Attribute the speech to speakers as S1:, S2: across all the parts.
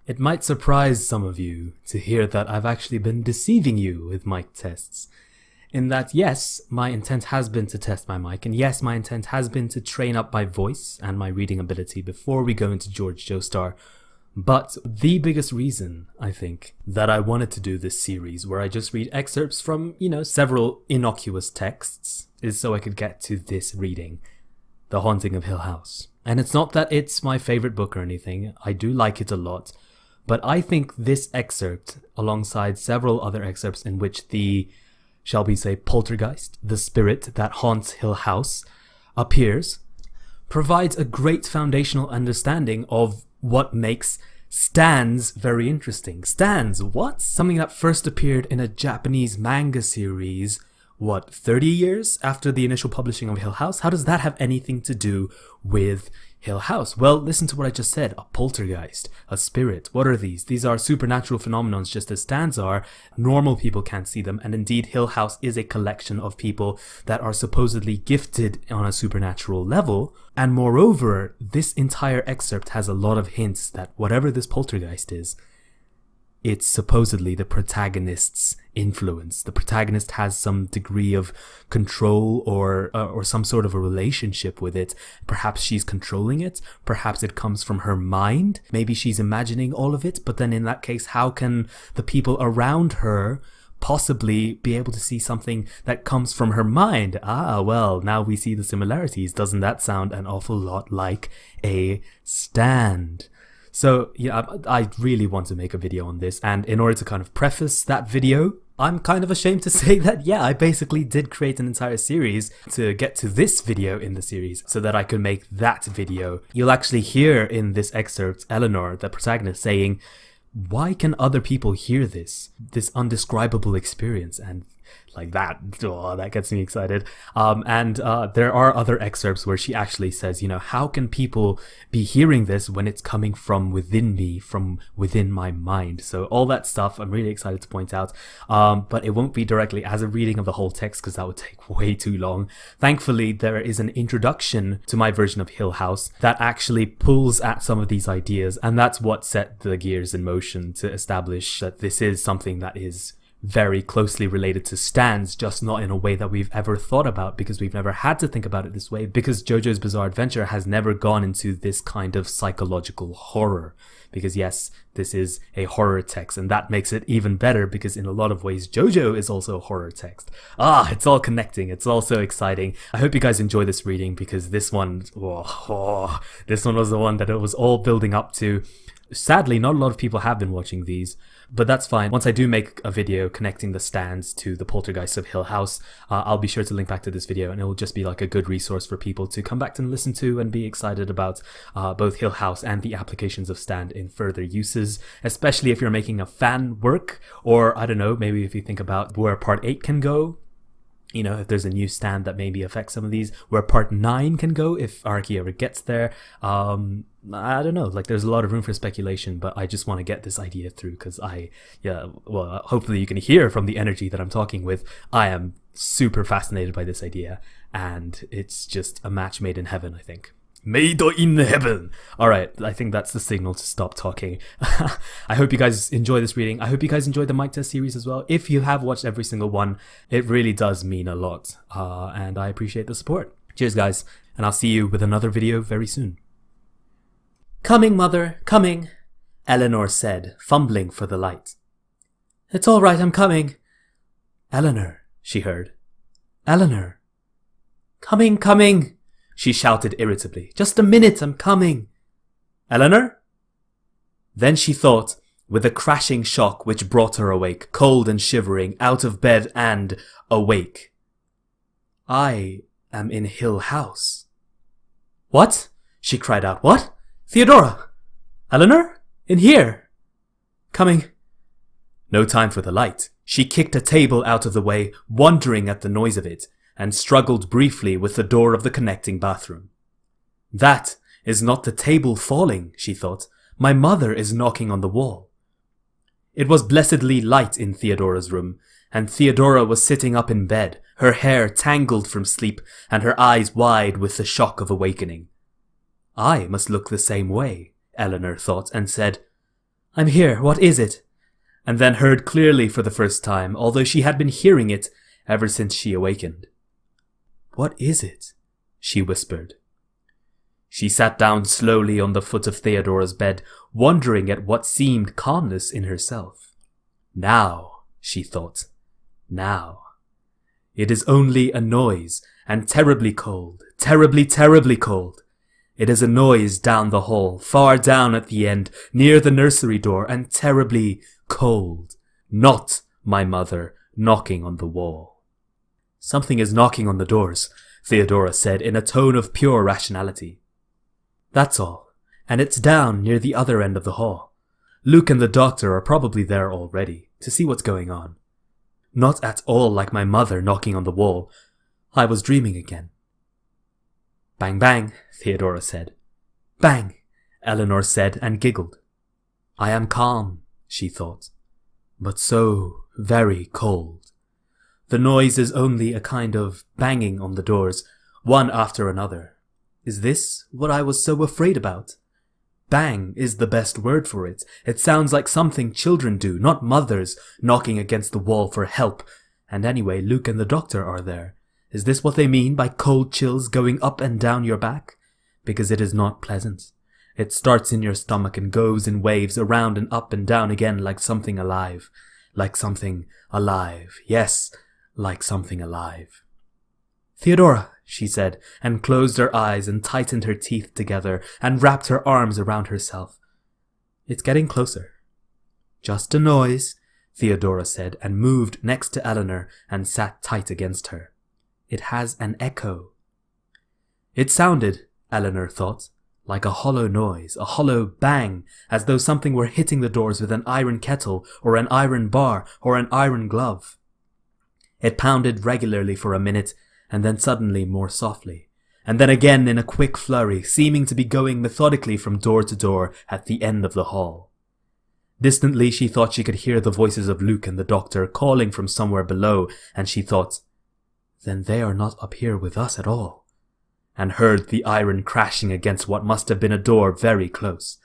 S1: It might surprise some of you to hear that I've actually been deceiving you with mic tests. In that, yes, my intent has been to test my mic, and yes, my intent has been to train up my voice and my reading ability before we go into George Joestar. But the biggest reason, I think, that I wanted to do this series where I just read excerpts from, several innocuous texts is so I could get to this reading, The Haunting of Hill House. And it's not that it's my favorite book or anything, I do like it a lot, but I think this excerpt, alongside several other excerpts in which the, shall we say, poltergeist, the spirit that haunts Hill House, appears, provides a great foundational understanding of what makes stands very interesting. Stands, what? Something that first appeared in a Japanese manga series, 30 years after the initial publishing of Hill House? How does that have anything to do with Hill House? Well, listen to what I just said. A poltergeist, a spirit. What are these? These are supernatural phenomenons just as stands are. Normal people can't see them. And indeed, Hill House is a collection of people that are supposedly gifted on a supernatural level. And moreover, this entire excerpt has a lot of hints that whatever this poltergeist is, it's supposedly the protagonist's influence. The protagonist has some degree of control or some sort of a relationship with it. Perhaps she's controlling it. Perhaps it comes from her mind. Maybe she's imagining all of it. But then in that case, how can the people around her possibly be able to see something that comes from her mind? Well, now we see the similarities. Doesn't that sound an awful lot like a stand? So yeah, I really want to make a video on this, and in order to kind of preface that video, I'm kind of ashamed to say that, yeah, I basically did create an entire series to get to this video in the series so that I could make that video. You'll actually hear in this excerpt Eleanor, the protagonist, saying, why can other people hear this undescribable experience? And like that, that gets me excited. And there are other excerpts where she actually says, how can people be hearing this when it's coming from within me, from within my mind? So all that stuff I'm really excited to point out. But it won't be directly as a reading of the whole text because that would take way too long. Thankfully, there is an introduction to my version of Hill House that actually pulls at some of these ideas. And that's what set the gears in motion to establish that this is something that is very closely related to stands, just not in a way that we've ever thought about, because we've never had to think about it this way, because Jojo's Bizarre Adventure has never gone into this kind of psychological horror. Because yes, this is a horror text, and that makes it even better because in a lot of ways Jojo is also a horror text. It's all connecting. It's all so exciting. I hope you guys enjoy this reading because this one, this one was the one that it was all building up to. Sadly, not a lot of people have been watching these, but that's fine. Once I do make a video connecting the stands to the poltergeist of Hill House, I'll be sure to link back to this video, and it will just be like a good resource for people to come back and listen to and be excited about both Hill House and the applications of stand in further uses, especially if you're making a fan work, or I don't know, maybe if you think about where part 8 can go. If there's a new stand that maybe affects some of these, where part 9 can go if Araki ever gets there. I don't know, there's a lot of room for speculation, but I just want to get this idea through because hopefully you can hear from the energy that I'm talking with. I am super fascinated by this idea, and it's just a match made in heaven, I think. Made in heaven. Alright, I think that's the signal to stop talking. I hope you guys enjoy this reading. I hope you guys enjoyed the mic test series as well. If you have watched every single one, it really does mean a lot. And I appreciate the support. Cheers, guys. And I'll see you with another video very soon. Coming, mother, coming, Eleanor said, fumbling for the light. It's all right, I'm coming. Eleanor, she heard. Eleanor. Coming, coming, she shouted irritably. Just a minute, I'm coming. Eleanor? Then she thought, with a crashing shock which brought her awake, cold and shivering, out of bed and awake. I am in Hill House. What? She cried out. What? Theodora! Eleanor? In here! Coming. No time for the light. She kicked a table out of the way, wondering at the noise of it, and struggled briefly with the door of the connecting bathroom. That is not the table falling, she thought. My mother is knocking on the wall. It was blessedly light in Theodora's room, and Theodora was sitting up in bed, her hair tangled from sleep and her eyes wide with the shock of awakening. I must look the same way, Eleanor thought, and said, I'm here, what is it? And then heard clearly for the first time, although she had been hearing it ever since she awakened. What is it? She whispered. She sat down slowly on the foot of Theodora's bed, wondering at what seemed calmness in herself. Now, she thought, now. It is only a noise, and terribly cold, terribly, terribly cold. It is a noise down the hall, far down at the end, near the nursery door, and terribly cold. Not my mother knocking on the wall. Something is knocking on the doors, Theodora said in a tone of pure rationality. That's all, and it's down near the other end of the hall. Luke and the doctor are probably there already, to see what's going on. Not at all like my mother knocking on the wall. I was dreaming again. Bang bang, Theodora said. Bang, Eleanor said and giggled. I am calm, she thought, but so very cold. The noise is only a kind of banging on the doors, one after another. Is this what I was so afraid about? Bang is the best word for it. It sounds like something children do, not mothers knocking against the wall for help. And anyway, Luke and the doctor are there. Is this what they mean by cold chills going up and down your back? Because it is not pleasant. It starts in your stomach and goes in waves around and up and down again like something alive. Like something alive. Yes, like something alive. Theodora, she said, and closed her eyes and tightened her teeth together and wrapped her arms around herself. It's getting closer. Just a noise, Theodora said, and moved next to Eleanor and sat tight against her. It has an echo. It sounded, Eleanor thought, like a hollow noise, a hollow bang, as though something were hitting the doors with an iron kettle or an iron bar or an iron glove. It pounded regularly for a minute, and then suddenly more softly, and then again in a quick flurry, seeming to be going methodically from door to door at the end of the hall. Distantly she thought she could hear the voices of Luke and the doctor calling from somewhere below, and she thought, then they are not up here with us at all, and heard the iron crashing against what must have been a door very close.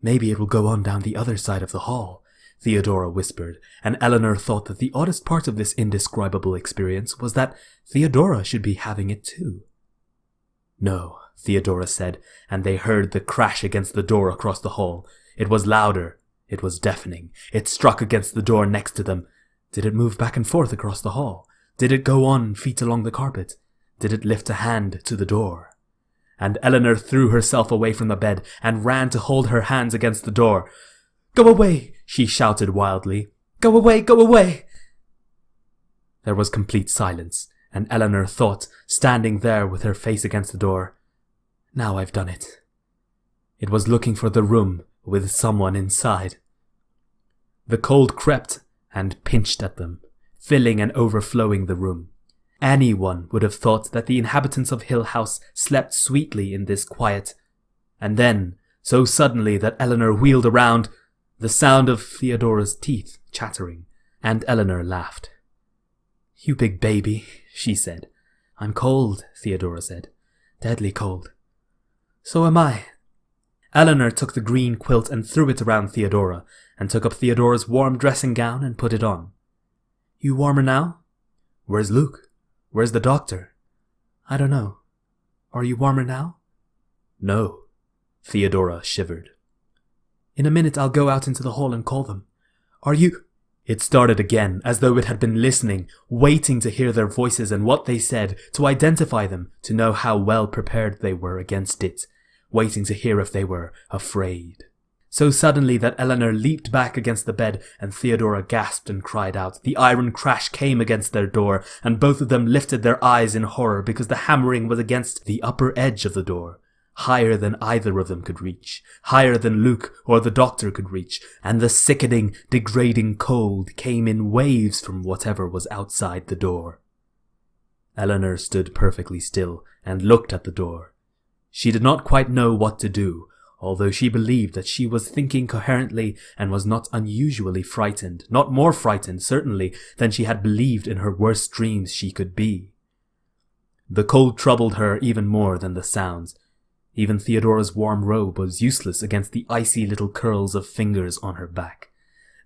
S1: Maybe it will go on down the other side of the hall, Theodora whispered, and Eleanor thought that the oddest part of this indescribable experience was that Theodora should be having it too. No, Theodora said, and they heard the crash against the door across the hall. It was louder. It was deafening. It struck against the door next to them. Did it move back and forth across the hall? Did it go on feet along the carpet? Did it lift a hand to the door? And Eleanor threw herself away from the bed and ran to hold her hands against the door. Go away, she shouted wildly. Go away, go away! There was complete silence, and Eleanor thought, standing there with her face against the door, now I've done it. It was looking for the room with someone inside. The cold crept and pinched at them, filling and overflowing the room. Anyone would have thought that the inhabitants of Hill House slept sweetly in this quiet. And then, so suddenly that Eleanor wheeled around, the sound of Theodora's teeth chattering, and Eleanor laughed. You big baby, she said. I'm cold, Theodora said. Deadly cold. So am I. Eleanor took the green quilt and threw it around Theodora, and took up Theodora's warm dressing gown and put it on. You warmer now? Where's Luke? Where's the doctor? I don't know. Are you warmer now? No. Theodora shivered. In a minute I'll go out into the hall and call them. Are you... It started again, as though it had been listening, waiting to hear their voices and what they said, to identify them, to know how well prepared they were against it, waiting to hear if they were afraid. So suddenly that Eleanor leaped back against the bed, and Theodora gasped and cried out. The iron crash came against their door, and both of them lifted their eyes in horror because the hammering was against the upper edge of the door. Higher than either of them could reach, higher than Luke or the doctor could reach, and the sickening, degrading cold came in waves from whatever was outside the door. Eleanor stood perfectly still and looked at the door. She did not quite know what to do, although she believed that she was thinking coherently and was not unusually frightened, not more frightened, certainly, than she had believed in her worst dreams she could be. The cold troubled her even more than the sounds. Even Theodora's warm robe was useless against the icy little curls of fingers on her back.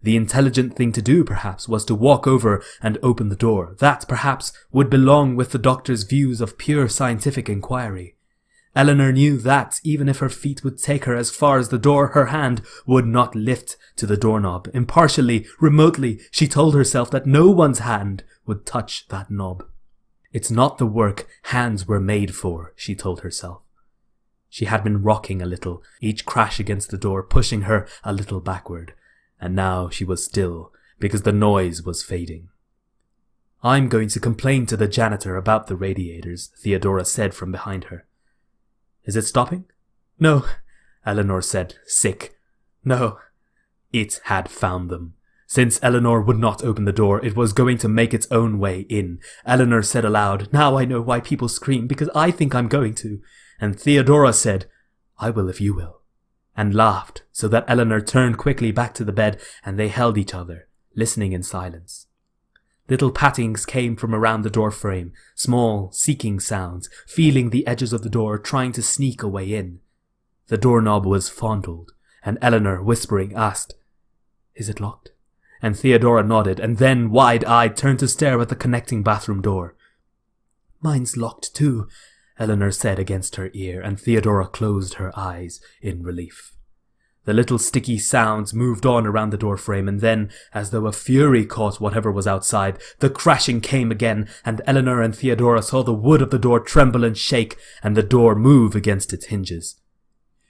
S1: The intelligent thing to do, perhaps, was to walk over and open the door. That, perhaps, would belong with the doctor's views of pure scientific inquiry. Eleanor knew that, even if her feet would take her as far as the door, her hand would not lift to the doorknob. Impartially, remotely, she told herself that no one's hand would touch that knob. It's not the work hands were made for, she told herself. She had been rocking a little, each crash against the door pushing her a little backward, and now she was still, because the noise was fading. I'm going to complain to the janitor about the radiators, Theodora said from behind her. Is it stopping? No, Eleanor said, sick. No. It had found them. Since Eleanor would not open the door, it was going to make its own way in. Eleanor said aloud, now I know why people scream, because I think I'm going to. And Theodora said, I will if you will, and laughed, so that Eleanor turned quickly back to the bed, and they held each other, listening in silence. Little pattings came from around the door frame, small, seeking sounds, feeling the edges of the door, trying to sneak a way in. The doorknob was fondled, and Eleanor, whispering, asked, Is it locked? And Theodora nodded, and then, wide-eyed, turned to stare at the connecting bathroom door. Mine's locked too, Eleanor said against her ear, and Theodora closed her eyes in relief. The little sticky sounds moved on around the doorframe, and then, as though a fury caught whatever was outside, the crashing came again, and Eleanor and Theodora saw the wood of the door tremble and shake, and the door move against its hinges.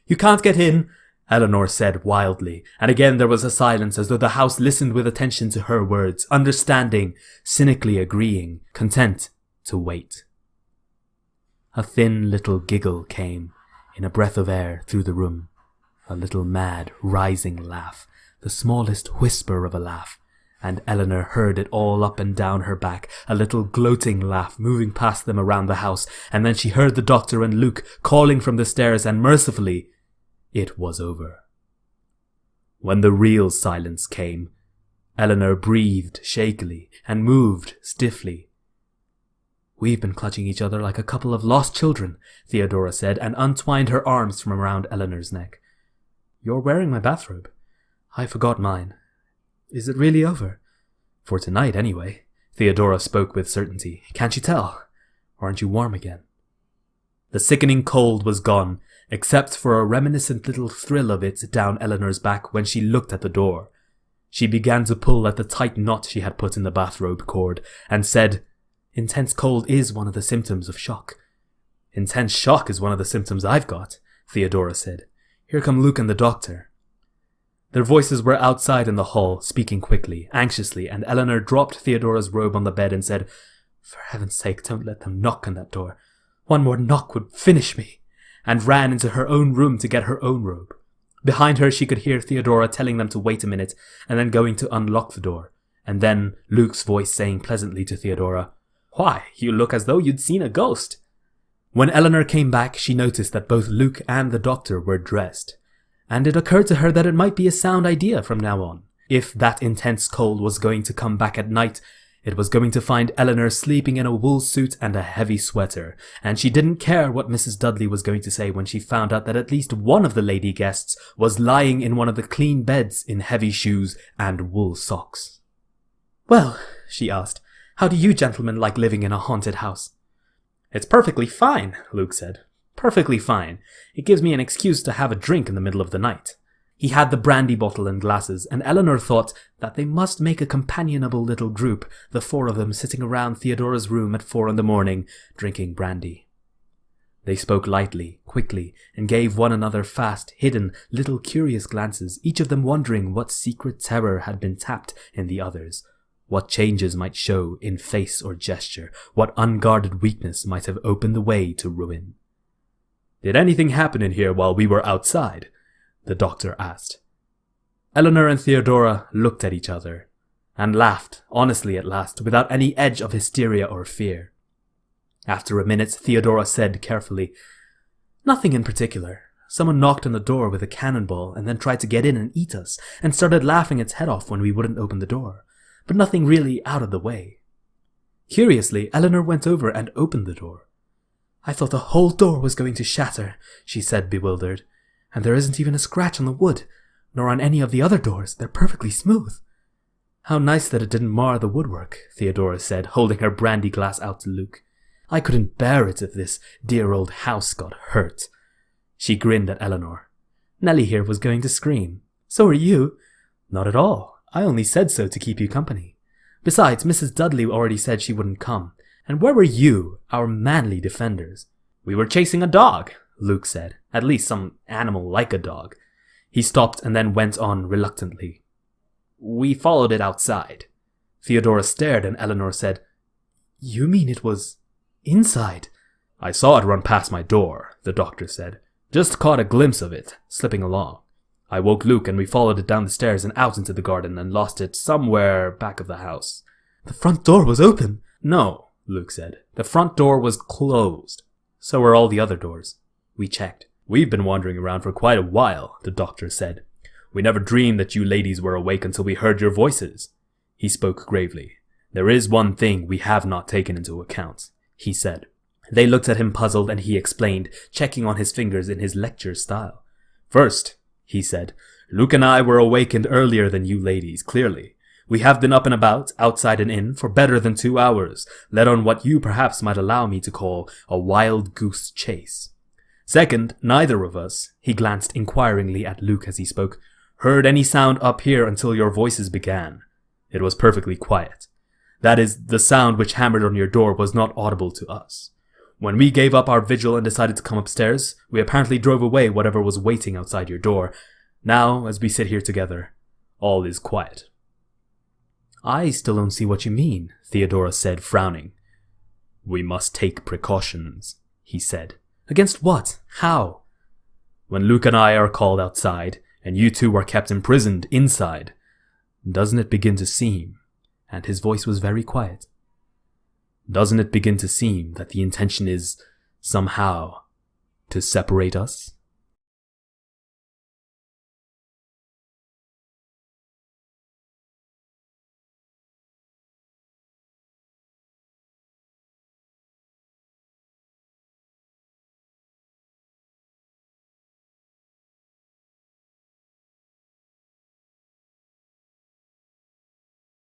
S1: You can't get in, Eleanor said wildly, and again there was a silence as though the house listened with attention to her words, understanding, cynically agreeing, content to wait. A thin little giggle came, in a breath of air, through the room. A little mad, rising laugh, the smallest whisper of a laugh, and Eleanor heard it all up and down her back, a little gloating laugh moving past them around the house, and then she heard the doctor and Luke calling from the stairs, and mercifully, it was over. When the real silence came, Eleanor breathed shakily and moved stiffly. We've been clutching each other like a couple of lost children, Theodora said, and untwined her arms from around Eleanor's neck. You're wearing my bathrobe. I forgot mine. Is it really over? For tonight, anyway. Theodora spoke with certainty. Can't you tell? Aren't you warm again? The sickening cold was gone, except for a reminiscent little thrill of it down Eleanor's back when she looked at the door. She began to pull at the tight knot she had put in the bathrobe cord, and said, Intense cold is one of the symptoms of shock. Intense shock is one of the symptoms I've got, Theodora said. Here come Luke and the doctor. Their voices were outside in the hall, speaking quickly, anxiously, and Eleanor dropped Theodora's robe on the bed and said, For heaven's sake, don't let them knock on that door. One more knock would finish me, and ran into her own room to get her own robe. Behind her she could hear Theodora telling them to wait a minute, and then going to unlock the door, and then Luke's voice saying pleasantly to Theodora, Why, you look as though you'd seen a ghost. When Eleanor came back, she noticed that both Luke and the doctor were dressed, and it occurred to her that it might be a sound idea from now on. If that intense cold was going to come back at night, it was going to find Eleanor sleeping in a wool suit and a heavy sweater, and she didn't care what Mrs. Dudley was going to say when she found out that at least one of the lady guests was lying in one of the clean beds in heavy shoes and wool socks. Well, she asked, how do you gentlemen like living in a haunted house? It's perfectly fine, Luke said. Perfectly fine. It gives me an excuse to have a drink in the middle of the night. He had the brandy bottle and glasses, and Eleanor thought that they must make a companionable little group, the four of them sitting around Theodora's room at 4 a.m, drinking brandy. They spoke lightly, quickly, and gave one another fast, hidden, little curious glances, each of them wondering what secret terror had been tapped in the others, what changes might show in face or gesture, what unguarded weakness might have opened the way to ruin. Did anything happen in here while we were outside? The doctor asked. Eleanor and Theodora looked at each other, and laughed, honestly at last, without any edge of hysteria or fear. After a minute, Theodora said carefully, Nothing in particular. Someone knocked on the door with a cannonball and then tried to get in and eat us, and started laughing its head off when we wouldn't open the door. But nothing really out of the way. Curiously, Eleanor went over and opened the door. I thought the whole door was going to shatter, she said, bewildered. And there isn't even a scratch on the wood, nor on any of the other doors. They're perfectly smooth. How nice that it didn't mar the woodwork, Theodora said, holding her brandy glass out to Luke. I couldn't bear it if this dear old house got hurt. She grinned at Eleanor. Nellie here was going to scream. So are you. Not at all. I only said so to keep you company. Besides, Mrs. Dudley already said she wouldn't come. And where were you, our manly defenders? We were chasing a dog, Luke said. At least some animal like a dog. He stopped and then went on reluctantly. We followed it outside. Theodora stared and Eleanor said, You mean it was inside? I saw it run past my door, the doctor said. Just caught a glimpse of it, slipping along. I woke Luke and we followed it down the stairs and out into the garden and lost it somewhere back of the house. The front door was open. No, Luke said. The front door was closed. So were all the other doors. We checked. We've been wandering around for quite a while, the doctor said. We never dreamed that you ladies were awake until we heard your voices. He spoke gravely. There is one thing we have not taken into account, he said. They looked at him puzzled and he explained, checking on his fingers in his lecture style. First, he said, Luke and I were awakened earlier than you ladies, clearly. We have been up and about, outside and in, for better than 2 hours, led on what you perhaps might allow me to call a wild goose chase. Second, neither of us, he glanced inquiringly at Luke as he spoke, heard any sound up here until your voices began. It was perfectly quiet. That is, the sound which hammered on your door was not audible to us. When we gave up our vigil and decided to come upstairs, we apparently drove away whatever was waiting outside your door. Now, as we sit here together, all is quiet. I still don't see what you mean, Theodora said, frowning. We must take precautions, he said. Against what? How? When Luke and I are called outside, and you two are kept imprisoned inside, doesn't it begin to seem, and his voice was very quiet, doesn't it begin to seem that the intention is, somehow, to separate us?